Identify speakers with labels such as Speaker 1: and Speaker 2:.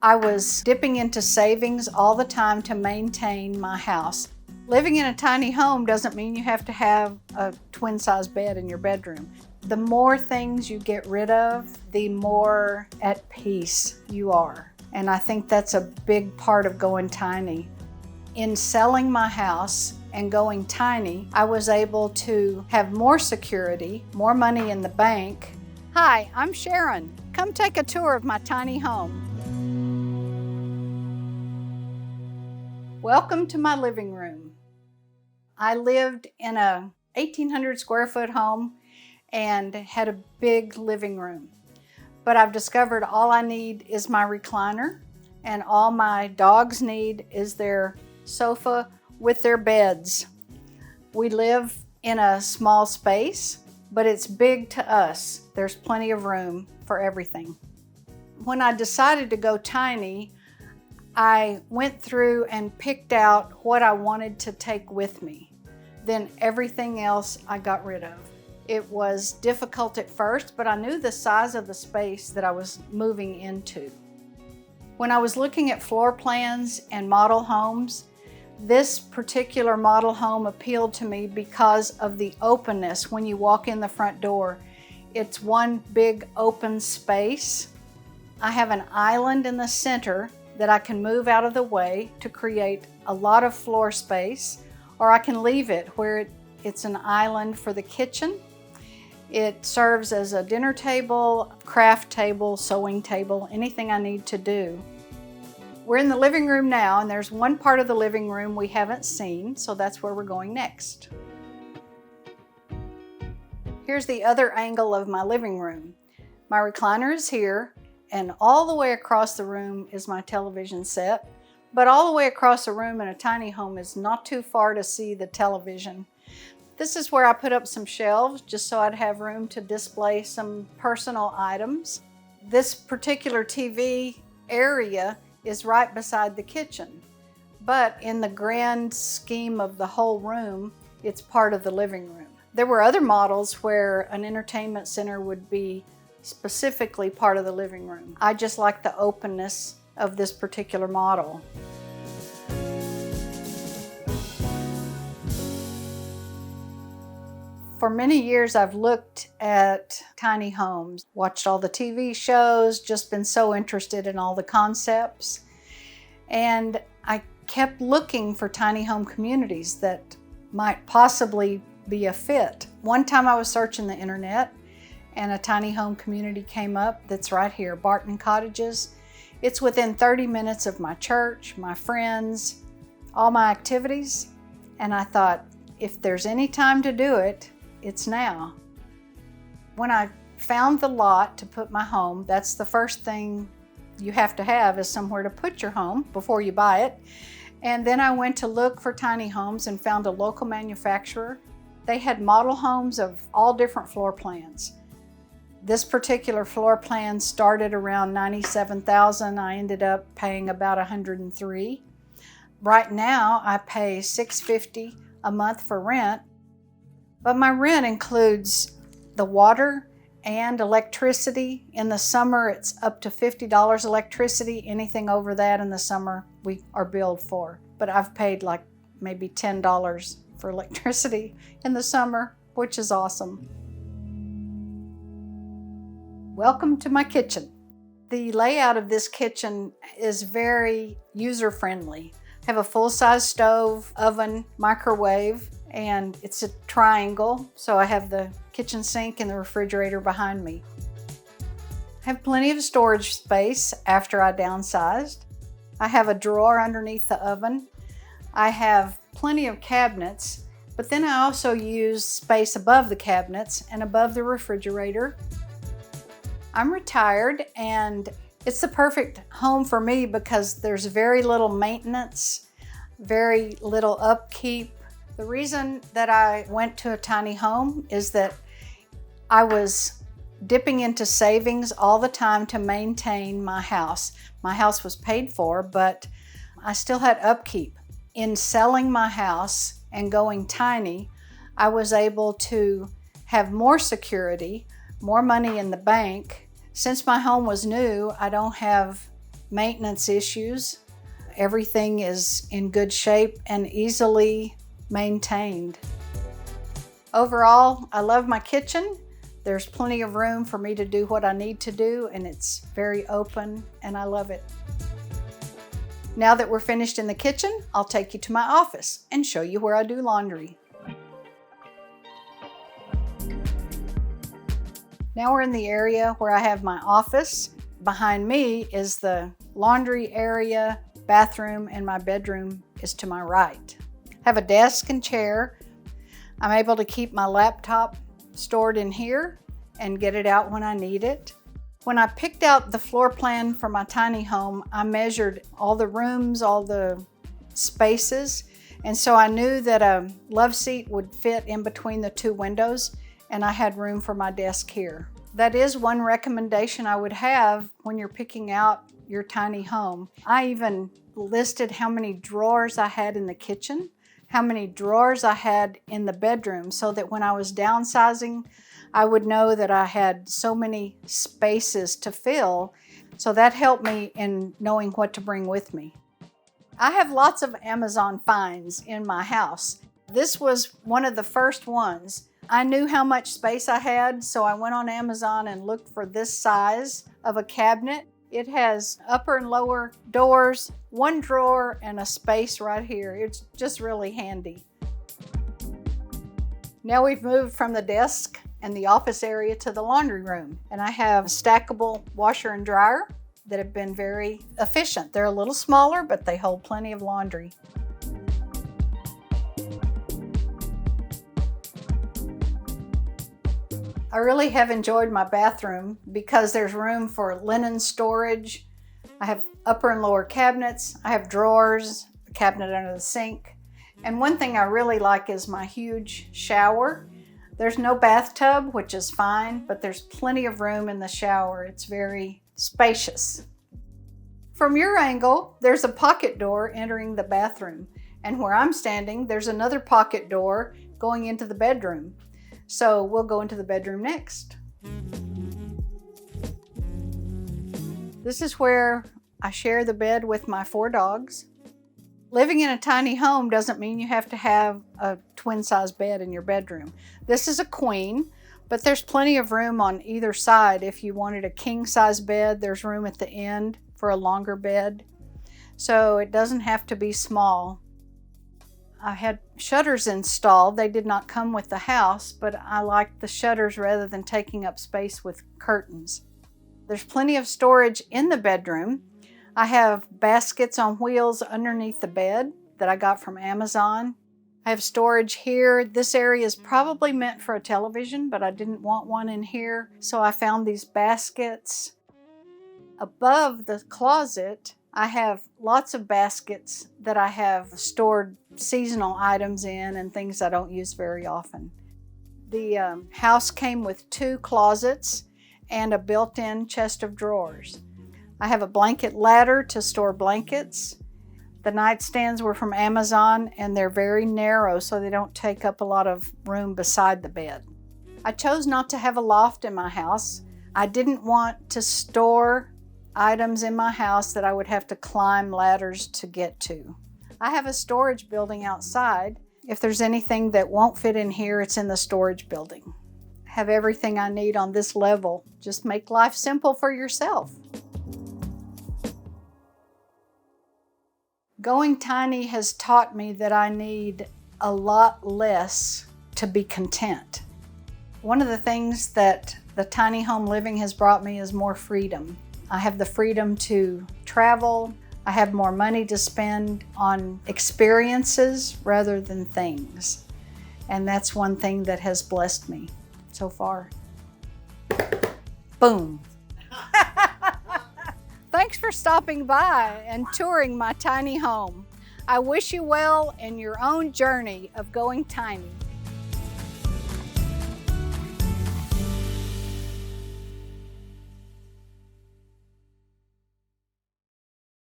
Speaker 1: I was dipping into savings all the time to maintain my house. Living in a tiny home doesn't mean you have to have a twin-size bed in your bedroom. The more things you get rid of, the more at peace you are. And I think that's a big part of going tiny. In selling my house and going tiny, I was able to have more security, more money in the bank. Hi, I'm Sharon. Come take a tour of my tiny home. Welcome to my living room. I lived in a 1,800 square foot home and had a big living room. But I've discovered all I need is my recliner, and all my dogs need is their sofa with their beds. We live in a small space, but it's big to us. There's plenty of room for everything. When I decided to go tiny, I went through and picked out what I wanted to take with me. Then everything else I got rid of. It was difficult at first, but I knew the size of the space that I was moving into. When I was looking at floor plans and model homes, this particular model home appealed to me because of the openness when you walk in the front door. It's one big open space. I have an island in the center that I can move out of the way to create a lot of floor space, or I can leave it where it's an island for the kitchen. It serves as a dinner table, craft table, sewing table, anything I need to do. We're in the living room now, and there's one part of the living room we haven't seen, so that's where we're going next. Here's the other angle of my living room. My recliner is here, and all the way across the room is my television set. But all the way across the room in a tiny home is not too far to see the television. This is where I put up some shelves just so I'd have room to display some personal items. This particular TV area is right beside the kitchen, but in the grand scheme of the whole room, it's part of the living room. There were other models where an entertainment center would be specifically part of the living room. I just like the openness of this particular model. For many years, I've looked at tiny homes, watched all the TV shows, just been so interested in all the concepts. And I kept looking for tiny home communities that might possibly be a fit. One time I was searching the internet and a tiny home community came up that's right here, Barton Cottages. It's within 30 minutes of my church, my friends, all my activities. And I thought, if there's any time to do it, it's now. When I found the lot to put my home, that's the first thing you have to have is somewhere to put your home before you buy it. And then I went to look for tiny homes and found a local manufacturer. They had model homes of all different floor plans. This particular floor plan started around $97,000. I ended up paying about $103,000. Right now, I pay $650 a month for rent. But my rent includes the water and electricity. In the summer, it's up to $50 electricity. Anything over that in the summer, we are billed for. But I've paid like maybe $10 for electricity in the summer, which is awesome. Welcome to my kitchen. The layout of this kitchen is very user-friendly. I have a full-size stove, oven, microwave, and it's a triangle, so I have the kitchen sink and the refrigerator behind me. I have plenty of storage space after I downsized. I have a drawer underneath the oven. I have plenty of cabinets, but then I also use space above the cabinets and above the refrigerator. I'm retired, and it's the perfect home for me because there's very little maintenance, very little upkeep. The reason that I went to a tiny home is that I was dipping into savings all the time to maintain my house. My house was paid for, but I still had upkeep. In selling my house and going tiny, I was able to have more security, more money in the bank. Since my home was new, I don't have maintenance issues. Everything is in good shape and easily maintained. Overall, I love my kitchen. There's plenty of room for me to do what I need to do, and it's very open, and I love it. Now that we're finished in the kitchen, I'll take you to my office and show you where I do laundry. Now we're in the area where I have my office. Behind me is the laundry area, bathroom, and my bedroom is to my right. I have a desk and chair. I'm able to keep my laptop stored in here and get it out when I need it. When I picked out the floor plan for my tiny home, I measured all the rooms, all the spaces, and so I knew that a love seat would fit in between the two windows, and I had room for my desk here. That is one recommendation I would have when you're picking out your tiny home. I even listed how many drawers I had in the kitchen, how many drawers I had in the bedroom, so that when I was downsizing, I would know that I had so many spaces to fill. So that helped me in knowing what to bring with me. I have lots of Amazon finds in my house. This was one of the first ones. I knew how much space I had, so I went on Amazon and looked for this size of a cabinet. It has upper and lower doors, one drawer, and a space right here. It's just really handy. Now we've moved from the desk and the office area to the laundry room. And I have a stackable washer and dryer that have been very efficient. They're a little smaller, but they hold plenty of laundry. I really have enjoyed my bathroom because there's room for linen storage. I have upper and lower cabinets. I have drawers, a cabinet under the sink. And one thing I really like is my huge shower. There's no bathtub, which is fine, but there's plenty of room in the shower. It's very spacious. From your angle, there's a pocket door entering the bathroom. And where I'm standing, there's another pocket door going into the bedroom. So we'll go into the bedroom next. This is where I share the bed with my 4 dogs. Living in a tiny home doesn't mean you have to have a twin-size bed in your bedroom. This is a queen, but there's plenty of room on either side. If you wanted a king-size bed, there's room at the end for a longer bed. So it doesn't have to be small. I had shutters installed. They did not come with the house, but I liked the shutters rather than taking up space with curtains. There's plenty of storage in the bedroom. I have baskets on wheels underneath the bed that I got from Amazon. I have storage here. This area is probably meant for a television, but I didn't want one in here, so I found these baskets. Above the closet, I have lots of baskets that I have stored seasonal items in and things I don't use very often. The house came with 2 closets and a built-in chest of drawers. I have a blanket ladder to store blankets. The nightstands were from Amazon and they're very narrow so they don't take up a lot of room beside the bed. I chose not to have a loft in my house. I didn't want to store items in my house that I would have to climb ladders to get to. I have a storage building outside. If there's anything that won't fit in here, it's in the storage building. I have everything I need on this level. Just make life simple for yourself. Going tiny has taught me that I need a lot less to be content. One of the things that the tiny home living has brought me is more freedom. I have the freedom to travel. I have more money to spend on experiences rather than things. And that's one thing that has blessed me so far. Boom. Thanks for stopping by and touring my tiny home. I wish you well in your own journey of going tiny.